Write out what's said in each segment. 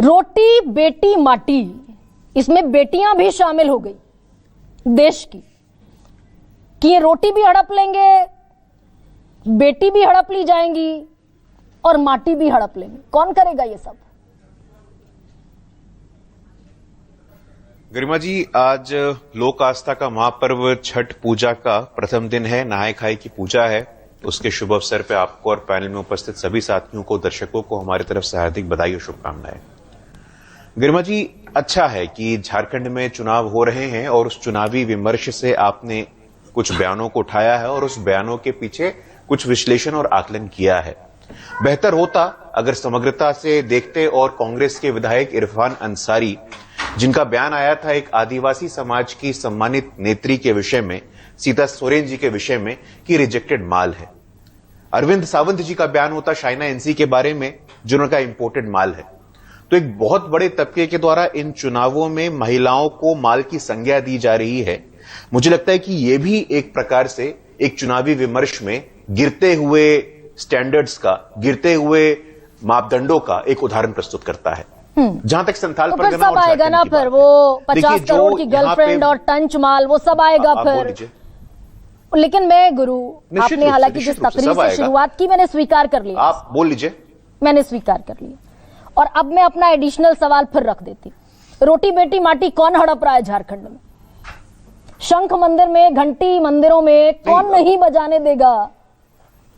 रोटी बेटी माटी, इसमें बेटियां भी शामिल हो गई देश की, कि ये रोटी भी हड़प लेंगे, बेटी भी हड़प ली जाएंगी और माटी भी हड़प लेंगे। कौन करेगा ये सब? गरिमा जी, आज लोक आस्था का महापर्व छठ पूजा का प्रथम दिन है। नहाय खाए की पूजा है। उसके शुभ अवसर पर आपको और पैनल में उपस्थित सभी साथियों को, दर्शकों को हमारी तरफ से हार्दिक बधाई और शुभकामनाएं। गरिमा जी, अच्छा है कि झारखंड में चुनाव हो रहे हैं और उस चुनावी विमर्श से आपने कुछ बयानों को उठाया है और उस बयानों के पीछे कुछ विश्लेषण और आकलन किया है। बेहतर होता अगर समग्रता से देखते और कांग्रेस के विधायक इरफान अंसारी, जिनका बयान आया था एक आदिवासी समाज की सम्मानित नेत्री के विषय में, सीता सोरेन जी के विषय में, कि रिजेक्टेड माल है। अरविंद सावंत जी का बयान होता शाइना एनसी के बारे में, जिनका इंपोर्टेड माल है। तो एक बहुत बड़े तबके के द्वारा इन चुनावों में महिलाओं को माल की संज्ञा दी जा रही है। मुझे लगता है कि यह भी एक प्रकार से एक चुनावी विमर्श में गिरते हुए स्टैंडर्ड्स का, गिरते हुए मापदंडों का एक उदाहरण प्रस्तुत करता है। जहां तक संथाल तो परगना सब आएगा ना, फिर वो 50 करोड़ की गर्लफ्रेंड और टंच माल, वो सब आएगा फिर। लेकिन मैं गुरु, आपने हालांकि जिस तकरीर से शुरुआत की मैंने स्वीकार कर लिया। आप बोल लीजिए। मैंने स्वीकार कर लिया और अब मैं अपना एडिशनल सवाल फिर रख देती। रोटी बेटी माटी कौन हड़प रहा है झारखंड में? शंख मंदिर में, घंटी मंदिरों में कौन नहीं बजाने देगा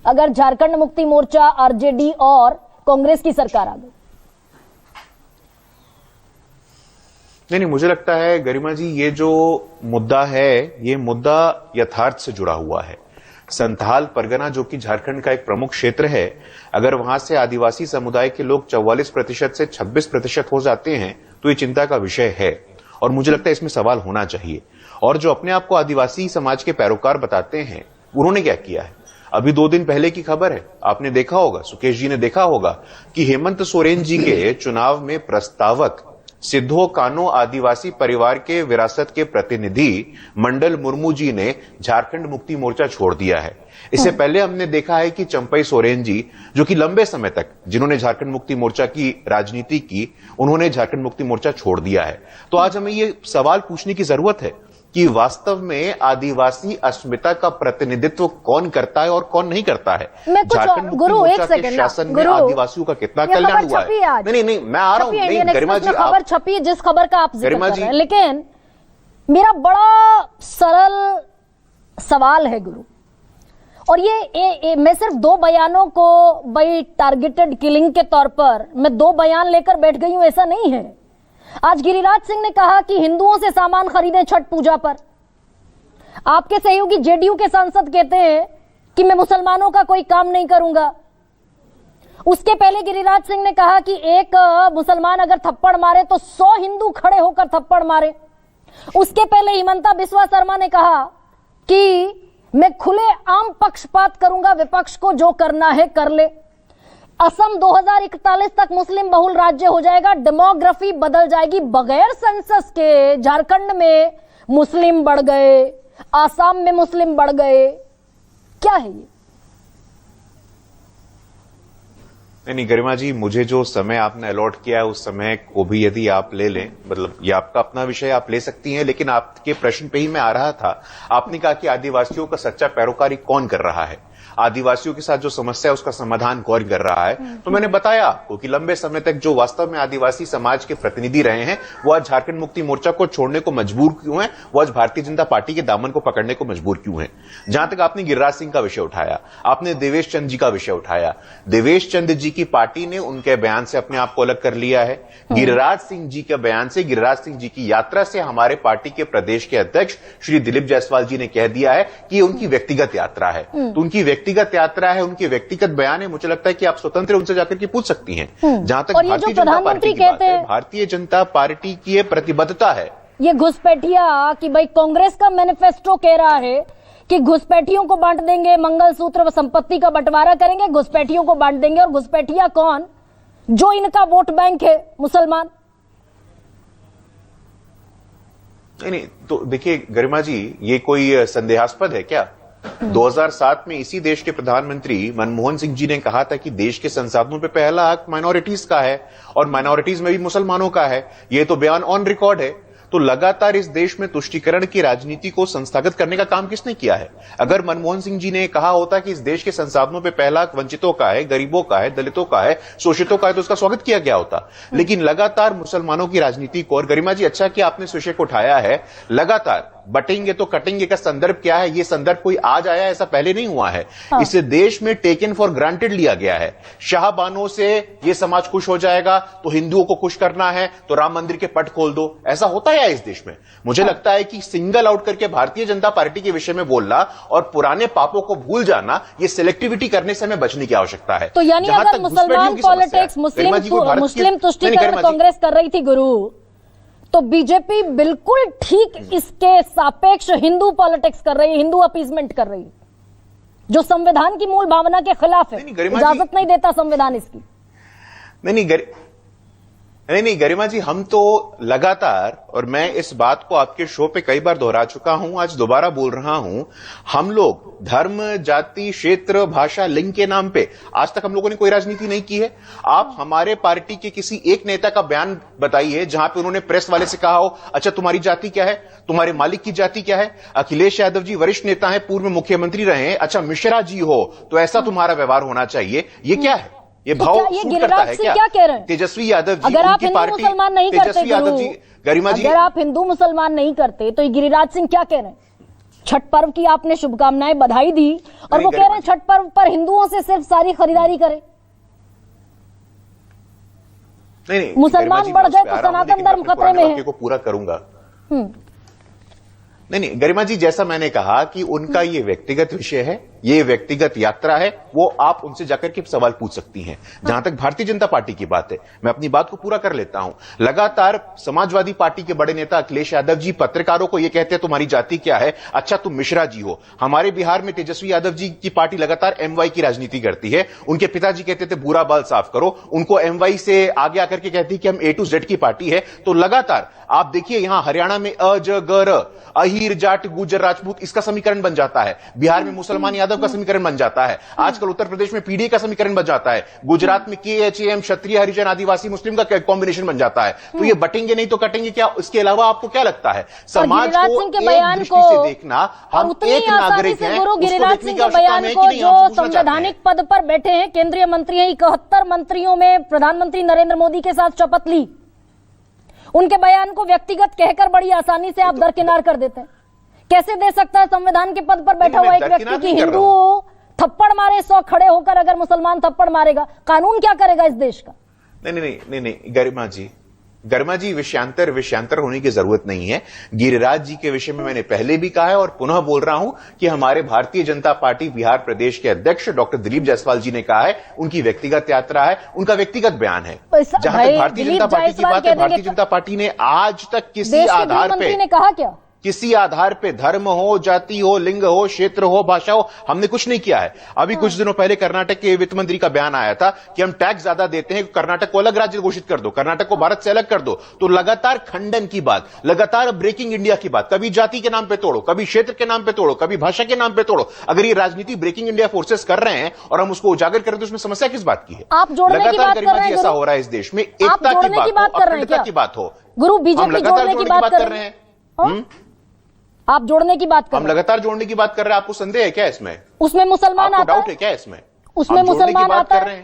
अगर झारखंड मुक्ति मोर्चा, आरजेडी और कांग्रेस की सरकार आ गई? नहीं, मुझे लगता है गरिमा जी, ये जो मुद्दा है, ये मुद्दा यथार्थ से जुड़ा हुआ है। संथाल परगना, जो कि झारखंड का एक प्रमुख क्षेत्र है, अगर वहां से आदिवासी समुदाय के लोग 44% से 26% हो जाते हैं तो ये चिंता का विषय है और मुझे लगता है इसमें सवाल होना चाहिए। और जो अपने आप को आदिवासी समाज के पैरोकार बताते हैं, उन्होंने क्या किया है? अभी 2 दिन पहले की खबर है, आपने देखा होगा, सुकेश जी ने देखा होगा कि हेमंत सोरेन जी के चुनाव में प्रस्तावक सिद्धो कानो आदिवासी परिवार के विरासत के प्रतिनिधि मंडल मुर्मू जी ने झारखंड मुक्ति मोर्चा छोड़ दिया है। इससे पहले हमने देखा है कि चंपई सोरेन जी, जो कि लंबे समय तक जिन्होंने झारखंड मुक्ति मोर्चा की राजनीति की, उन्होंने झारखंड मुक्ति मोर्चा छोड़ दिया है। तो आज हमें ये सवाल पूछने की जरूरत है कि वास्तव में आदिवासी अस्मिता का प्रतिनिधित्व कौन करता है और कौन नहीं करता है। झारखंड मुक्ति मोर्चा के शासन में आदिवासियों का कितना कल्याण हुआ है? नहीं, मैं आ रहा हूं। नहीं गरिमा जी, खबर छपी है जिस खबर का आप जिक्र कर रहे हैं, लेकिन मेरा बड़ा सरल सवाल है गुरु, और ये मैं सिर्फ 2 बयानों को भाई टारगेटेड किलिंग के तौर पर मैं 2 बयान लेकर बैठ गई हूं, ऐसा नहीं है। आज गिरिराज सिंह ने कहा कि हिंदुओं से सामान खरीदें छठ पूजा पर। आपके सहयोगी जेडीयू के सांसद कहते हैं कि मैं मुसलमानों का कोई काम नहीं करूंगा। उसके पहले गिरिराज सिंह ने कहा कि एक मुसलमान अगर थप्पड़ मारे तो 100 हिंदू खड़े होकर थप्पड़ मारे। उसके पहले हिमंता बिस्वा शर्मा ने कहा कि मैं खुले आम पक्षपात करूंगा, विपक्ष को जो करना है कर ले। असम 2041 तक मुस्लिम बहुल राज्य हो जाएगा, डेमोग्राफी बदल जाएगी। बगैर सेंसस के झारखंड में मुस्लिम बढ़ गए, आसाम में मुस्लिम बढ़ गए। क्या है ये? नहीं गरिमा जी, मुझे जो समय आपने अलॉट किया है उस समय को भी यदि आप ले लें, मतलब ये आपका अपना विषय, आप ले सकती हैं, लेकिन आपके प्रश्न पे ही मैं आ रहा था। आपने कहा कि आदिवासियों का सच्चा पैरोकारी कौन कर रहा है, आदिवासियों के साथ जो समस्या है उसका समाधान कौन कर रहा है। तो मैंने बताया आपको कि लंबे समय तक जो वास्तव में आदिवासी समाज के प्रतिनिधि रहे हैं, वो आज झारखंड मुक्ति मोर्चा को छोड़ने को मजबूर क्यों हैं, वो आज भारतीय जनता पार्टी के दामन को पकड़ने को मजबूर क्यों हैं। जहां तक आपने गिरिराज सिंह का विषय उठाया, आपने देवेश चंद जी का विषय उठाया। देवेश चंद जी की पार्टी ने उनके बयान से अपने आप को अलग कर लिया है। गिरिराज सिंह जी के बयान से, गिरिराज सिंह जी की यात्रा से हमारे पार्टी के प्रदेश के अध्यक्ष श्री दिलीप जायसवाल जी ने कह दिया है कि उनकी व्यक्तिगत यात्रा है। तो उनकी व्यक्तिगत यात्रा है, उनके व्यक्तिगत बयान है, मुझे लगता है कि आप स्वतंत्र उनसे जाकर के पूछ सकती हैं। जहां तक भारतीय जनता पार्टी की बात है, भारतीय जनता पार्टी की ये प्रतिबद्धता है। ये घुसपैठिया कि भाई कांग्रेस का मैनिफेस्टो कह रहा है कि घुसपैठियों को बांट देंगे, मंगलसूत्र व संपत्ति का बंटवारा करेंगे, घुसपैठियों को बांट देंगे। और घुसपैठिया कौन? जो इनका वोट बैंक है, मुसलमान। नहीं, तो देखिए गरिमा जी, ये कोई संदेहास्पद है क्या? 2007 में इसी देश के प्रधानमंत्री मनमोहन सिंह जी ने कहा था कि देश के संसाधनों पे पहला हक माइनॉरिटीज का है और माइनॉरिटीज में भी मुसलमानों का है। ये तो बयान ऑन रिकॉर्ड है। तो लगातार इस देश में तुष्टीकरण की राजनीति को संस्थागत करने का काम किसने किया है? अगर मनमोहन सिंह जी ने कहा होता कि इस देश के संसाधनों पे पहला हक वंचितों का है, गरीबों का है, दलितों का है, शोषितों का है, तो उसका स्वागत किया गया होता। लेकिन लगातार मुसलमानों की राजनीति को, और गरिमा जी अच्छा कि आपने इस विषय को उठाया है, लगातार बटेंगे तो कटेंगे का संदर्भ क्या है? ये संदर्भ कोई आज आया, ऐसा पहले नहीं हुआ है। इसे देश में टेकन फॉर ग्रांटेड लिया गया है। शाहबानों से ये समाज खुश हो जाएगा तो हिंदुओं को खुश करना है तो राम मंदिर के पट खोल दो, ऐसा होता है इस देश में? मुझे लगता है कि सिंगल आउट करके भारतीय जनता पार्टी के विषय में बोलना और पुराने पापों को भूल जाना, ये सिलेक्टिविटी करने से हमें बचने की आवश्यकता है। तो यानी अगर मुसलमान पॉलिटिक्स, मुस्लिम तुष्टीकरण कांग्रेस कर रही थी गुरु, तो बीजेपी बिल्कुल ठीक इसके सापेक्ष हिंदू पॉलिटिक्स कर रही है, हिंदू अपीजमेंट कर रही है, जो संविधान की मूल भावना के खिलाफ है। इजाजत नहीं देता संविधान इसकी। नहीं गरिमा जी, हम तो लगातार, और मैं इस बात को आपके शो पे कई बार दोहरा चुका हूं, आज दोबारा बोल रहा हूं, हम लोग धर्म, जाति, क्षेत्र, भाषा, लिंग के नाम पे आज तक हम लोगों ने कोई राजनीति नहीं की है। आप हमारे पार्टी के किसी एक नेता का बयान बताइए जहां पे उन्होंने प्रेस वाले से कहा हो, अच्छा तुम्हारी जाति क्या है, तुम्हारे मालिक की जाति क्या है? अखिलेश यादव जी वरिष्ठ नेता हैं, पूर्व मुख्यमंत्री रहे हैं, अच्छा मिश्रा जी हो तो ऐसा तुम्हारा व्यवहार होना चाहिए। ये क्या है? ये भाव ये गिरिराज सिंह क्या कह रहे हैं? तेजस्वी यादव जी, अगर आप हिंदू मुसलमान नहीं करते यादव जी, गरिमा जी, अगर आप हिंदू मुसलमान नहीं करते तो ये गिरिराज सिंह क्या कह रहे हैं? छठ पर्व की आपने शुभकामनाएं, बधाई दी, और वो कह रहे हैं छठ पर्व पर हिंदुओं से सिर्फ सारी खरीदारी करें। नहीं, मुसलमान बढ़ गए तो सनातन धर्म खतरे में है। को पूरा करूंगा। नहीं, गरिमा जी, जैसा मैंने कहा कि उनका ये व्यक्तिगत विषय है, ये व्यक्तिगत यात्रा है, वो आप उनसे जाकर के सवाल पूछ सकती हैं। जहां तक भारतीय जनता पार्टी की बात है, मैं अपनी बात को पूरा कर लेता हूं। लगातार समाजवादी पार्टी के बड़े नेता अखिलेश यादव जी पत्रकारों को ये कहते हैं तुम्हारी जाति क्या है, अच्छा तुम मिश्रा जी हो। हमारे बिहार में तेजस्वी यादव जी की पार्टी लगातार एमवाई की राजनीति करती है। उनके पिताजी कहते थे बुरा बाल साफ करो, उनको एमवाई से आगे आकर के कहती कि हम ए टू जेड की पार्टी है। तो लगातार आप देखिए यहां हरियाणा में अजगर, अहीर, जाट, गुजर, राजपूत, इसका समीकरण बन जाता है। बिहार में मुसलमान यादव का समीकरण बन जाता है। आजकल उत्तर प्रदेश में पीडीए का समीकरण बन जाता है। गुजरात में केएचएम, क्षत्रिय, हरिजन, आदिवासी, मुस्लिम का कॉम्बिनेशन बन जाता है। तो ये बटेंगे नहीं तो कटेंगे क्या? इसके अलावा आपको क्या लगता है? समाज को एक दृष्टि से देखना, हम एक नागरिक हैं, उसको देखने की आवश्यकता है कि नहीं? जो संवैधानिक पद पर बैठे हैं, केंद्रीय मंत्री हैं, 71 मंत्रियों में प्रधानमंत्री नरेंद्र मोदी के साथ शपथ ली, उनके बयान को व्यक्तिगत कहकर बड़ी आसानी से आप दरकिनार कर देते हैं। कैसे दे सकता है संविधान के पद पर बैठा हुआ एक व्यक्ति की हिंदू थप्पड़ मारे 100 खड़े होकर, अगर मुसलमान थप्पड़ मारेगा, कानून क्या करेगा इस देश का? नहीं गरिमा जी, विषयांतर होने की जरूरत नहीं है। गिरिराज जी के विषय में मैंने पहले भी कहा है और पुनः बोल रहा हूं कि हमारे भारतीय जनता पार्टी बिहार प्रदेश के अध्यक्ष डॉक्टर दिलीप जायसवाल जी ने कहा है, उनकी व्यक्तिगत यात्रा है, उनका व्यक्तिगत बयान है। जहां तक भारतीय जनता पार्टी की बात है, भारतीय जनता पार्टी ने आज तक किसी आधार पे ने कहा क्या? किसी आधार पे, धर्म हो, जाति हो, लिंग हो, क्षेत्र हो, भाषा हो, हमने कुछ नहीं किया है। अभी कुछ दिनों पहले कर्नाटक के वित्त मंत्री का बयान आया था कि हम टैक्स ज्यादा देते हैं, कर्नाटक को अलग राज्य घोषित कर दो, कर्नाटक को भारत से अलग कर दो। तो लगातार खंडन की बात, लगातार ब्रेकिंग इंडिया की बात, कभी जाति के नाम पे तोड़ो, कभी क्षेत्र के नाम पे तोड़ो, कभी भाषा के नाम पे तोड़ो। अगर ये राजनीति ब्रेकिंग इंडिया फोर्सेस कर रहे हैं और हम उसको उजागर करें तो उसमें समस्या किस बात की है? आप जोड़ने की बात कर रहे हैं, ऐसा हो रहा है इस देश में, एकता की बात हो, अखंडता की बात हो। गुरु बीजेपी जोड़ने की बात कर रहे हैं, आप जोड़ने की बात कर रहे हैं। हम लगातार जोड़ने की बात कर रहे हैं। आपको संदेह है क्या इसमें? उसमें मुसलमान आता है? डाउट है क्या इसमें? उसमें मुसलमान आता है?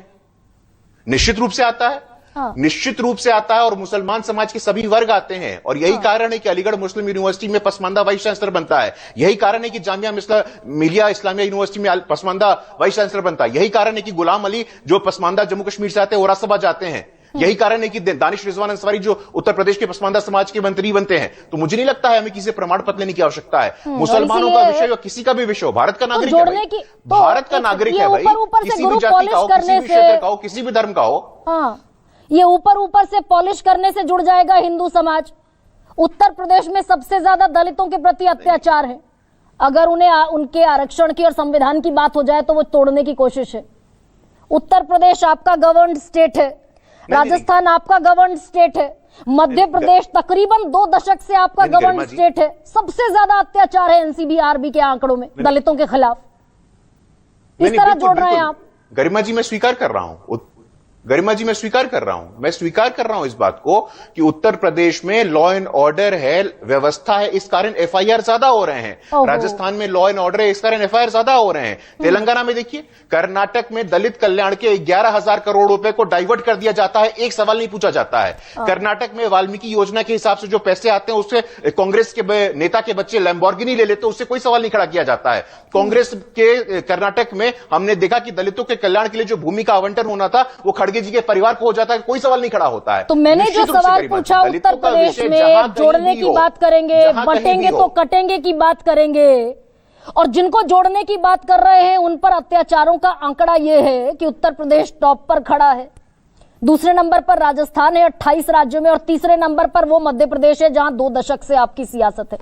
निश्चित रूप से आता है। हाँ। निश्चित रूप से आता है, और मुसलमान समाज के सभी वर्ग आते हैं। और यही कारण है कि अलीगढ़ मुस्लिम यूनिवर्सिटी में पसमानदा वाइस चांसलर बनता है। यही कारण है कि जामिया मिलिया इस्लामिया यूनिवर्सिटी में पसमानदा वाइस चांसलर बनता है। यही कारण है कि गुलाम अली जो पसमानदा जम्मू कश्मीर से आते हैं वो राज्यसभा जाते हैं। यही कारण है कि दानिश रिजवान अंसारी जो उत्तर प्रदेश के पसमानदा समाज के मंत्री बनते हैं। तो मुझे नहीं लगता है हमें किसी प्रमाण पत्र लेने की आवश्यकता है। मुसलमानों का विषय या किसी का भी विषय हो, भारत का नागरिक है भाई, भारत का नागरिक है भाई, किसी भी जाति का हो, किसी भी क्षेत्र का हो, किसी भी धर्म का हो। ये ऊपर से पॉलिश करने से जुड़ जाएगा हिंदू समाज। उत्तर प्रदेश में सबसे ज्यादा दलितों के प्रति अत्याचार है। अगर उन्हें उनके आरक्षण की और संविधान की बात हो जाए तो वो तोड़ने की कोशिश है। उत्तर प्रदेश आपका गवर्न्ड स्टेट है। राजस्थान आपका गवर्न स्टेट है, मध्य प्रदेश तकरीबन 2 दशक से आपका गवर्न स्टेट है, सबसे ज्यादा अत्याचार है एनसीबी-आरबी के आंकड़ों में दलितों के खिलाफ। इस तरह जोड़ रहे हैं आप। गरिमा जी मैं स्वीकार कर रहा हूं, गरिमा जी मैं स्वीकार कर रहा हूं इस बात को कि उत्तर प्रदेश में लॉ एंड ऑर्डर है, व्यवस्था है, इस कारण एफआईआर ज्यादा हो रहे हैं। राजस्थान में लॉ एंड ऑर्डर है, इस कारण एफआईआर ज्यादा हो रहे हैं। तेलंगाना में देखिए, कर्नाटक में दलित कल्याण के 11,000 करोड़ रुपए को डाइवर्ट कर दिया जाता है, एक सवाल नहीं पूछा जाता है। कर्नाटक में वाल्मीकि योजना के हिसाब से जो पैसे आते हैं उससे कांग्रेस के नेता के बच्चे लैम्बोर्गिनी ले लेते, उससे कोई सवाल नहीं खड़ा किया जाता है। कांग्रेस के कर्नाटक में हमने देखा कि दलितों के कल्याण के लिए जो भूमि का आवंटन होना था वो खड़गे जी के परिवार को हो जाता है, कोई सवाल नहीं खड़ा होता है। तो मैंने जो सवाल पूछा उत्तर प्रदेश में जोड़ने की बात करेंगे, बंटेंगे तो कटेंगे की बात करेंगे, और जिनको जोड़ने की बात कर रहे हैं उन पर अत्याचारों का आंकड़ा यह है कि उत्तर प्रदेश टॉप पर खड़ा है, दूसरे नंबर पर राजस्थान है 28 राज्यों में, और तीसरे नंबर पर वो मध्य प्रदेश है जहां 2 दशक से आपकी सियासत है।